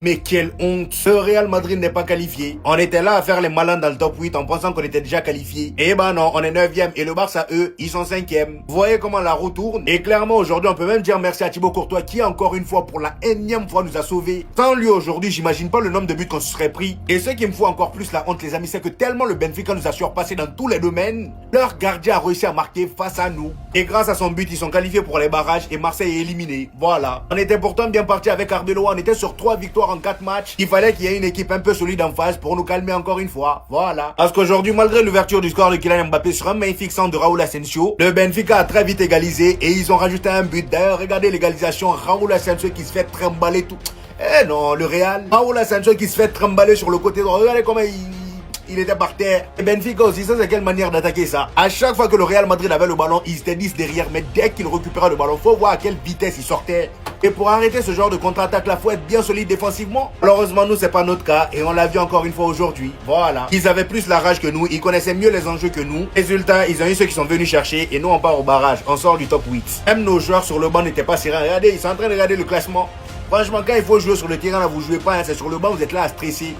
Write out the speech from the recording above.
Mais quelle honte! Le Real Madrid n'est pas qualifié. On était là à faire les malins dans le top 8 en pensant qu'on était déjà qualifié. Eh ben non, on est 9e et le Barça, eux, ils sont 5e. Vous voyez comment la roue tourne? Et clairement, aujourd'hui, on peut même dire merci à Thibaut Courtois qui, encore une fois, pour la énième fois, nous a sauvés. Sans lui, aujourd'hui, j'imagine pas le nombre de buts qu'on se serait pris. Et ce qui me fout encore plus la honte, les amis, c'est que tellement le Benfica nous a surpassé dans tous les domaines, leur gardien a réussi à marquer face à nous. Et grâce à son but, ils sont qualifiés pour les barrages et Marseille est éliminé. Voilà. On était pourtant bien parti avec Arbeloa, on était sur 3 victoires en 4 matchs. Il fallait qu'il y ait une équipe un peu solide en face pour nous calmer encore une fois. Voilà. Parce qu'aujourd'hui, malgré l'ouverture du score de Kylian Mbappé sur un magnifique centre de Raúl Asensio, le Benfica a très vite égalisé et ils ont rajouté un but. D'ailleurs, regardez l'égalisation, Raúl Asensio qui se fait trimballer tout. Eh non, le Real. Raúl Asensio qui se fait trimballer sur le côté droit. Regardez comment il était par terre. Et Benfica aussi, ça c'est quelle manière d'attaquer ça? À chaque fois que le Real Madrid avait le ballon, ils étaient 10 derrière. Mais dès qu'il récupérait le ballon, faut voir à quelle vitesse il sortait. Et pour arrêter ce genre de contre-attaque là, faut être bien solide défensivement. Malheureusement, nous, c'est pas notre cas. Et on l'a vu encore une fois aujourd'hui. Voilà. Ils avaient plus la rage que nous. Ils connaissaient mieux les enjeux que nous. Résultat, ils ont eu ceux qui sont venus chercher. Et nous, on part au barrage. On sort du top 8. Même nos joueurs sur le banc n'étaient pas sereins. Regardez, ils sont en train de regarder le classement. Franchement, quand il faut jouer sur le terrain, là, vous jouez pas. Hein, c'est sur le banc, vous êtes là à stresser.